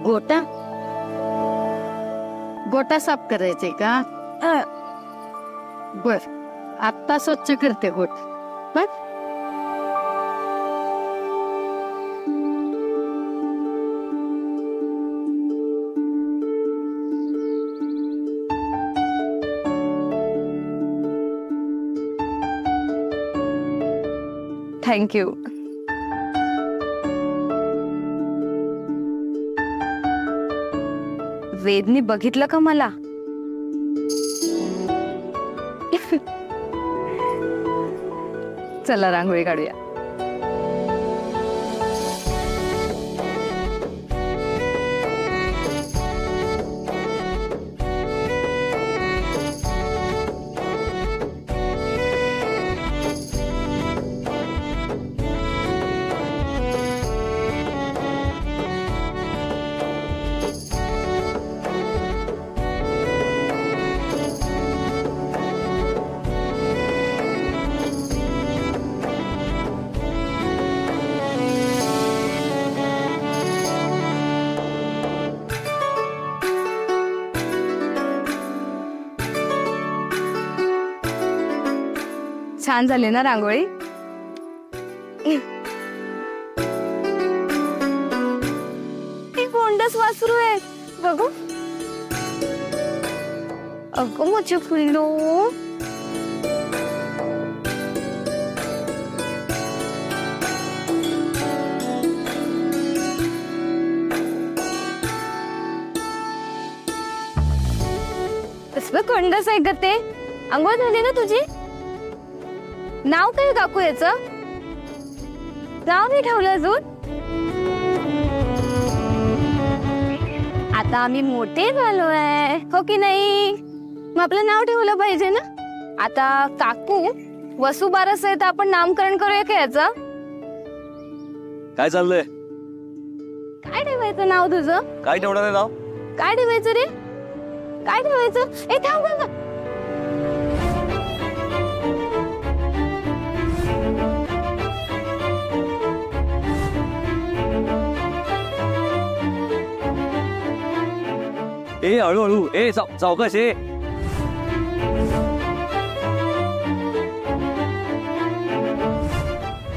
गोटा गोटा साफ करायचे का? बर, आत्ता स्वच्छ करते गोट. बर. थँक्यू. वेदनी बघितलं का मला? चला रांगोळी काढूया. छान झाली ना रांगोळी? हे गोंडस वासरू आहे बघू. अगं माझे पिल्लू. कसलं गोंडस आहे ग ते. अंघोळ झाली ना तुझी? नाव काय काकू याचं? नाव नाही ठेवलं अजून? आता आम्ही मोठे झालोय हो की नाही? मग आपलं नाव ठेवलं पाहिजे ना. आता काकू वसुबारस आहे तर आपण नामकरण करूया का याचं? काय चाललंय? काय ठेवायचं नाव तुझं? काय ठेवणार आहे नाव? काय ठेवायचं रे? काय ठेवायचं? ए थांब थांब. ए हळूहळू. ए सावकाश. ए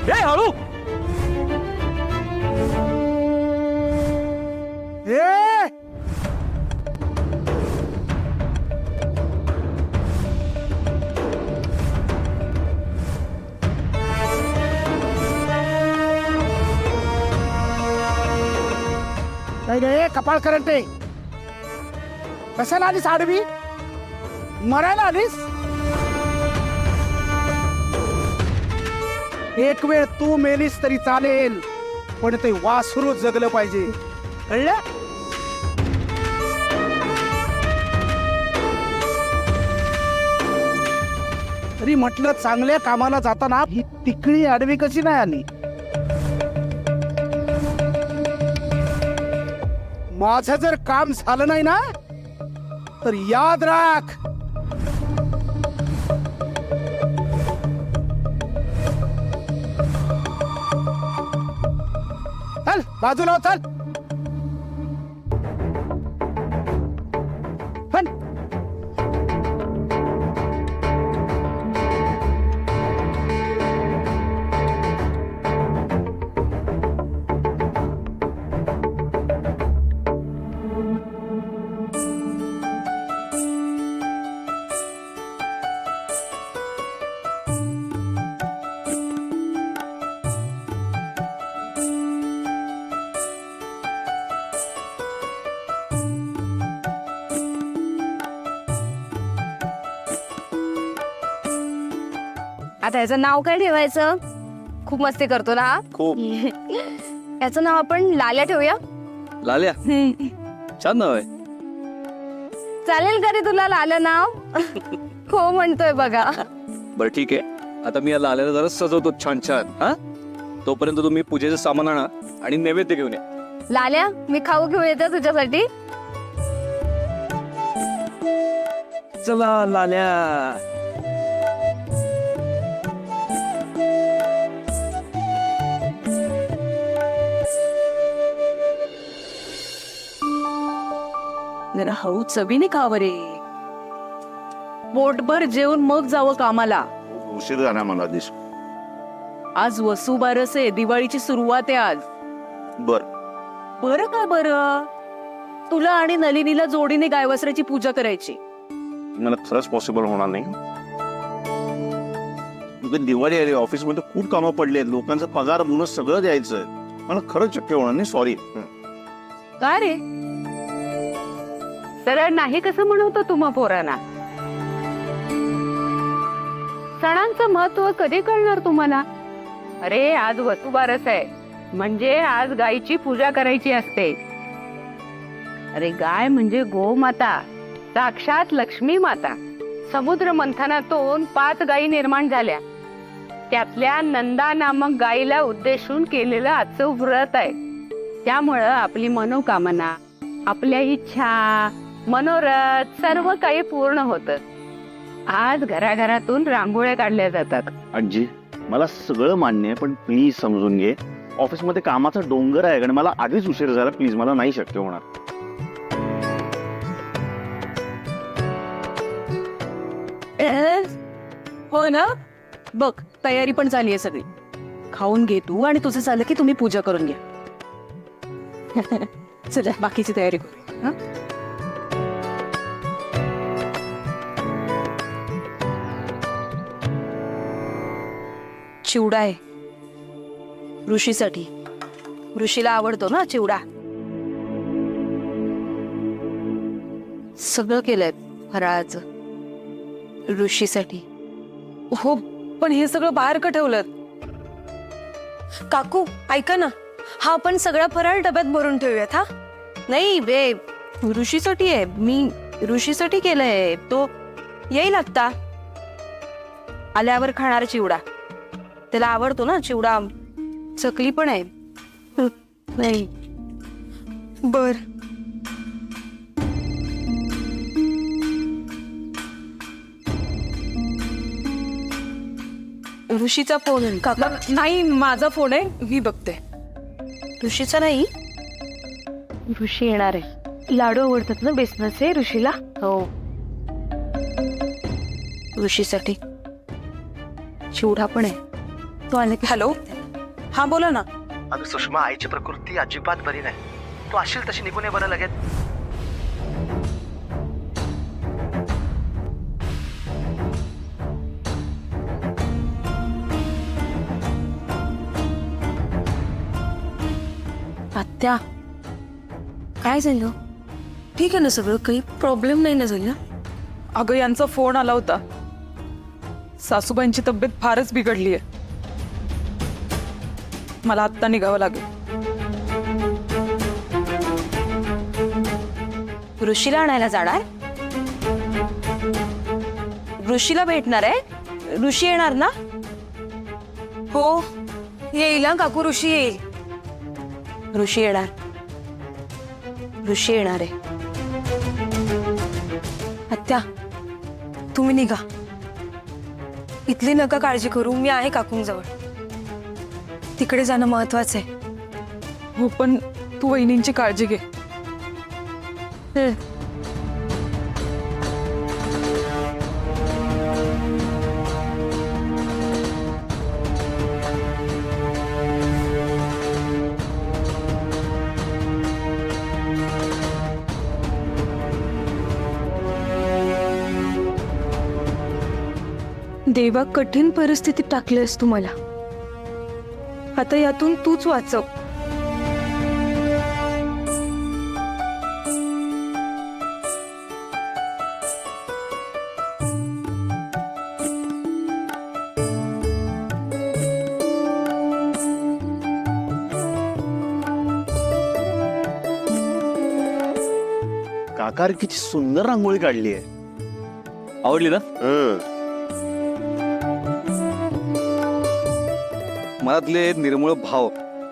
हळू. ए कपाळ करंटे, कशाला आलीस आडवी? मरायला आलीस? एक वेळ तू मेलीस तरी चालेल, पण ते वासरू जगलं पाहिजे, कळलं? तरी म्हटलं चांगल्या कामाला जाताना ही तिकडी आडवी कशी नाही आली? माझं जर काम झालं नाही ना तर याद राख, चल बाजूला चल. आता याचं नाव काय ठेवायचं? खूप मस्ती करतो ना हा. खूप. याचं नाव आपण लाल्या ठेवूया. लाल्या छान नाव आहे. चालेल का रे तुला लालं नाव? हो म्हणतोय बघा. बरं ठीक आहे, आता मी या लाल्याला जरा सजवतो छान छान. हा, तोपर्यंत तुम्ही पूजेचं सामान आणा आणि नैवेद्य घेऊन या. लाल्या मी खाऊ घेऊन येते तुझ्यासाठी. चला लाल्या. जरा हळू चवीने खावं रे. पोटभर जेवून मग जावं कामाला. उशीर झाला मला दिस. आज वसुबारस आहे, दिवाळीची सुरुवात आहे आज. बर बरं काय बरं, तुला आणि नलिनीला जोडीने गायवस्त्राची पूजा करायची. मला खरंच पॉसिबल होणार नाही. उगाच दिवाळी आली, ऑफिस मध्ये खूप कामं पडली आहेत, लोकांचा पगार बोनस सगळं द्यायचंय. मला खरंच शक्य होणार नाही. सॉरी. काय रे, सरळ नाही कसं म्हणतो तुम्हा पोरांना? सणांचं महत्व कधी कळणार तुम्हाला? अरे आज वसुबारस आहे, म्हणजे आज गायीची पूजा करायची असते. अरे गाय म्हणजे गोमाता, साक्षात लक्ष्मी माता. समुद्र मंथनातून 5 गायी निर्माण झाल्या, त्यातल्या नंदा नामक गायीला उद्देशून केलेलं आजचं व्रत आहे. त्यामुळं आपली मनोकामना, आपल्या इच्छा, मनोरथ सर्व काही पूर्ण होतं. आज घराघरातून रांगोळ्या काढल्या जातात. आजी मला सगळं मान्य आहे, पण प्लीज समजून घे, ऑफिसमध्ये कामाचा डोंगर आहे आणि मला आधीच उशीर झाला. प्लीज, मला नाही शक्य होणार. हो ना. बघ, तयारी पण झाली आहे सगळी. खाऊन घे तू, आणि तुझं झालं की तुम्ही पूजा करून घ्या. चला बाकीची तयारी करू. हं? चिवडा आहे ऋषीसाठी. ऋषीला आवडतो ना चिवडा. सगळं केलंय फराळाचं ऋषीसाठी. हो, पण हे सगळं बाहेर का ठेवलं? काकू ऐका ना, हा आपण सगळा फराळ डब्यात भरून ठेवूयात. हा नाही बे, ऋषीसाठी आहे. मी ऋषीसाठी केलंय. तो येईल आत्ता. आल्यावर खाणार चिवडा. त्याला आवडतो ना चिवडा. चकली पण आहे. नाही बर. ऋषीचा फोन. काका नाही, माझा फोन आहे, मी बघते. ऋषीचा नाही, ऋषी येणार आहे. लाडू आवडतात ना बेसनाचे ऋषीला? हो, ऋषीसाठी चिवडा पण आहे. तो आले की. हॅलो, हा बोला ना. अगं सुषमा, आईची प्रकृती अजिबात बरी नाही. तू असेल तशी निघून ये बरं लगेच. आत्या, काय झालं? ठीक आहे ना सगळं, काही प्रॉब्लेम नाही ना झाला? अगं यांचा फोन आला होता. सासूबाईंची तब्येत फारच बिघडली आहे. मला आत्ता निघावं लागेल. ऋषीला आणायला जाणार? ऋषीला भेटणार आहे? ऋषी येणार ना? हो येईल हा काकू, ऋषी येईल. ऋषी येणार. ऋषी येणार आहे. आत्या तुम्ही निघा, इथली नका काळजी करू. मी आहे काकूंजवळ. तिकडे जाणं महत्वाचं आहे. हो, पण तू वहिनींची काळजी घे. देवा, कठीण परिस्थितीत टाकलेस तू मला. आता यातून तूच वाचव. काका, किती सुंदर रांगोळी काढली आहे. आवडली ना? मनातले निर्मळ भाव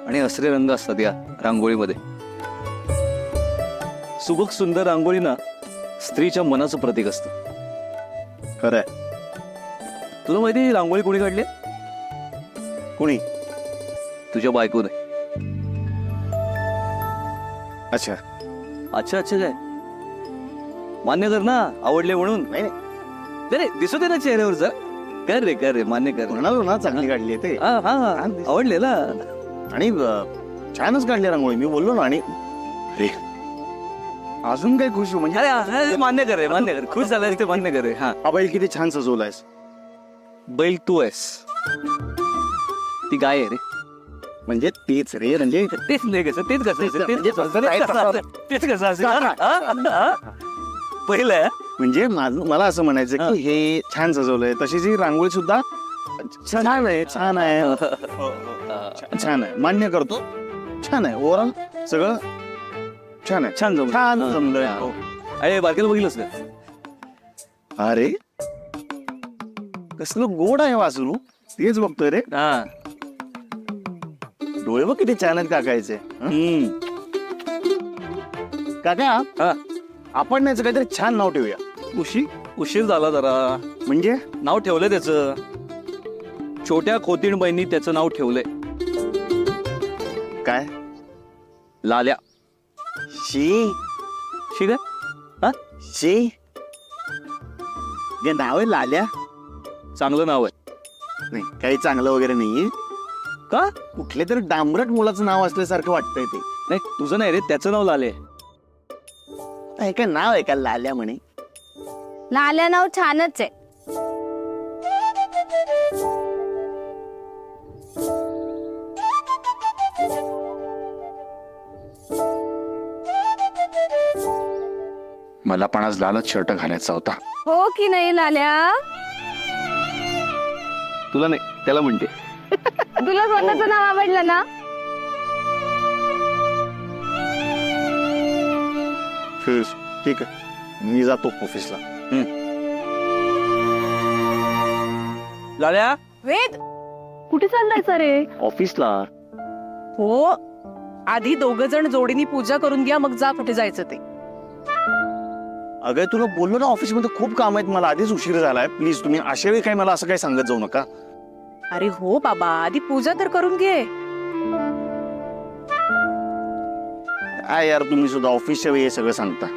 आणि असरे रंग असतात या रांगोळीमध्ये. सुबक सुंदर रांगोळी ना स्त्रीच्या मनाचं प्रतीक असतं. खरंय. तुला माहिती ही रांगोळी कोणी काढली? कोणी? तुझ्या बायकोने. अच्छा. अच्छा अच्छा काय? मान्य कर ना, आवडले म्हणून. नाही नाही, नाही नाही, दिसू दे ना चेहऱ्यावरचा. कर रे मान्य कर. म्हणालो ना चांगली काढली आहे ते. हा हा हा, आवडले ना. आणि छानच काढली रांगोळी, मी बोललो ना. आणि अरे अजून काय खुश होऊ म्हणजे. अरे मान्य कर रे, मान्य कर. खुश झालाय ते मान्य कर रे. हा, हा बैल किती छान सजवलायस. बैल तू आहेस, ती गाय आहे रे. म्हणजे तेच रे म्हणजे तेच नाही कसं, तेच कसं असेल, तेच कसं असेल. पहिलं आहे. म्हणजे मला असं म्हणायचं की हे छान सजवलंय. तशी जी रांगोळी सुद्धा छान आहे, छान आहे, छान आहे, मान्य करतो. छान आहे, ओव्हरऑल सगळं छान आहे. छान जमलं. छान जमलंय. हो. अरे बारकेला बघितलंस का? अरे कसलं गोड आहे वासरू. तेच बघतोय रे. हा. डोळे बघ किती छान आहेत काकायचे. काका हा. आपण याचं काहीतरी छान नाव ठेवूया. उशीर झाला जरा. म्हणजे नाव ठेवलंय त्याचं. छोट्या खोतीणबाईंनी त्याचं नाव ठेवलंय काय? लाल्या. शी ठीक आहे. हा, शी हे नाव आहे लाल्या. चांगलं नाव आहे. नाही काही चांगलं वगैरे नाहीये. का? कुठले तरी डांबरट मुलाचं नाव असल्यासारखं वाटतंय ते. नाही तुझं नाही रे, त्याचं नाव लाले. हे काय नाव आहे का लाल्या म्हणे. लाल्या नाव छानच आहे. मला पण आज लालच शर्ट घालायचा होता. हो की नाही लाल्या? तुला नाही, त्याला म्हणते. तुला स्वतःचं नाव आवडलं ना? ठीक आहे, मी जातो ऑफिसला. लाल्या. वेद, कुठे चाललाय रे? ऑफिसला. हो आधी दोघ जण जोडीनी पूजा करून घ्या, मग जा कुठे जायचं ते. अगं तुला बोललो ना ऑफिसमध्ये खूप काम आहेत, मला आधीच उशीर झालाय. प्लीज तुम्ही अशा वेळी काय मला असं काही सांगत जाऊ नका. अरे हो बाबा, आधी पूजा तर करून घे. काय यार तुम्ही सुद्धा ऑफिसच्या वेळी हे सगळं सांगता.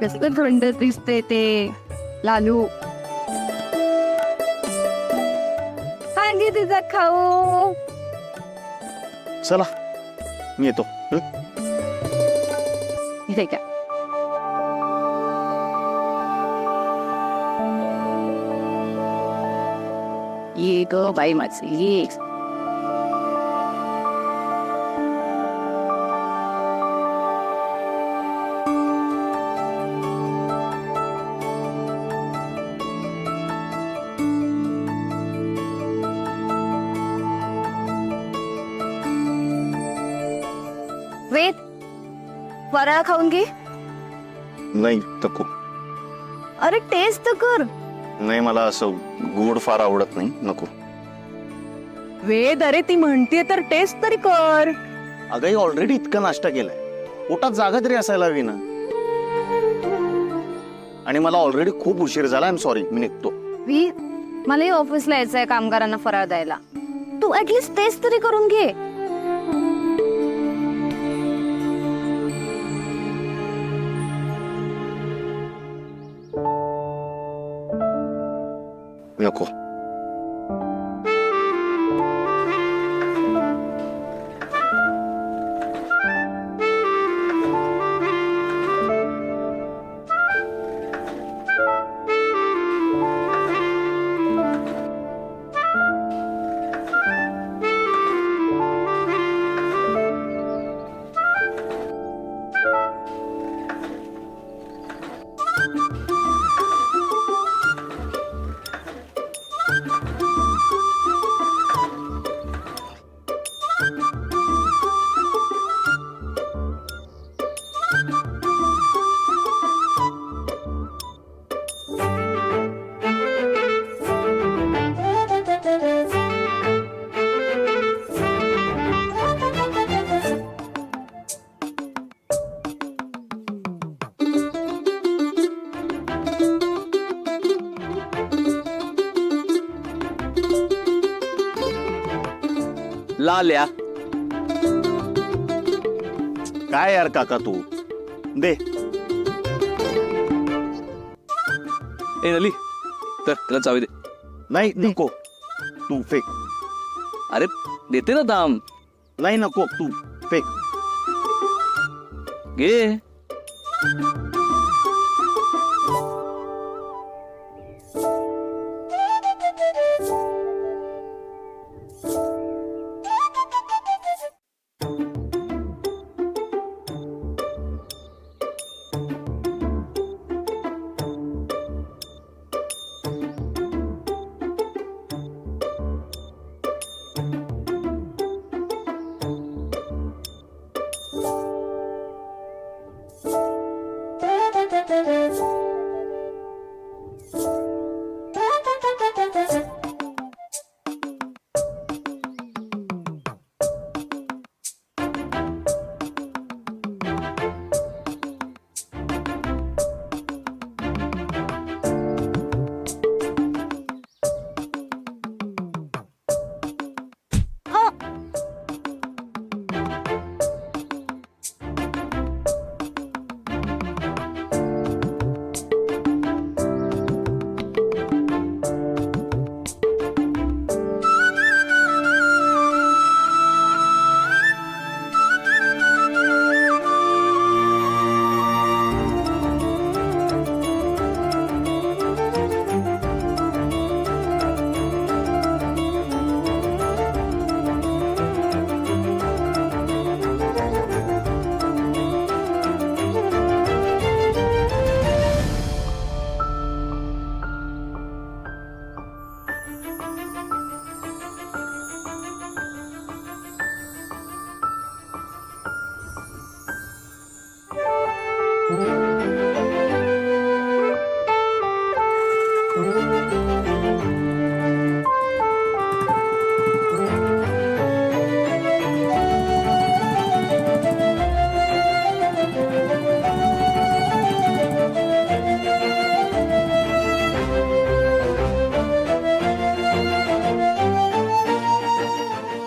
कसलं थंड दिसते ते लालू. आणखी तिचा खाऊ. चला मी येतो. इथे का? ये ग बाई माझी ये. वेद, फराळ खाऊन घे. नाही तको. अरे टेस्ट तर कर. नाही मला असं गोड फार आवडत नाही, नको. वेद, अरे ती म्हणतीये तर टेस्ट तरी कर. अगं ऑलरेडी इतका नाश्ता केलाय, पोटात जागा तरी असायला हवी ना. आणि मला ऑलरेडी खूप उशीर झाला. आय एम सॉरी, मी निघतो. मलाही ऑफिसला यायचंय कामगारांना फराळ द्यायला. तू ऍटलीस्ट टेस्ट तरी करून घे. नको. लाल्या. काय यार काका तू दे. ए नली, तर त्याला चावी दे. नाही नको, तू फेक. अरे देते ना दाम. नाही नको, तू फेक. घे.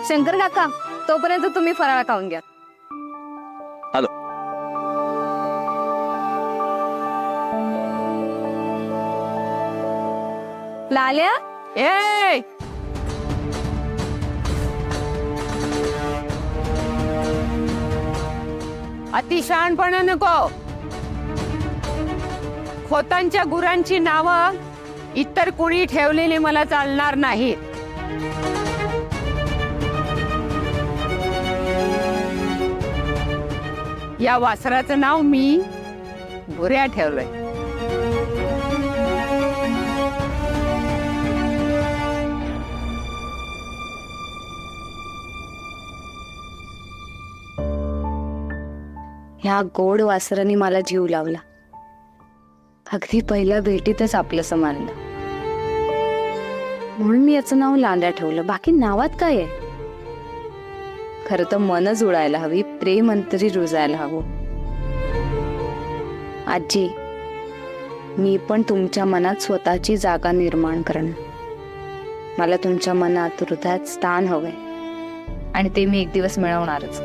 शंकर काका, तोपर्यंत तुम्ही फराळ खाऊन घ्या. आलो. लाल्या, ए अतिशहाणपणा नको. खोतांच्या गुरांची नावं इतर कुणी ठेवलेली मला चालणार नाहीत. या वासराचं नाव मी भुऱ्या ठेवलंय. ह्या गोड वासराने मला जीव लावला. अगदी पहिल्या भेटीतच आपलंसं मानलं. म्हणून मी याचं नाव लांड्या ठेवलं. बाकी नावात काय आहे? खरं तर मन जुळायला हवी, प्रेम अंतरी रुजायला हवं. आजी, मी पण तुमच्या मनात स्वतःची जागा निर्माण करणं. मला तुमच्या मनात, हृदयात स्थान हवंय आणि ते मी एक दिवस मिळवणारच.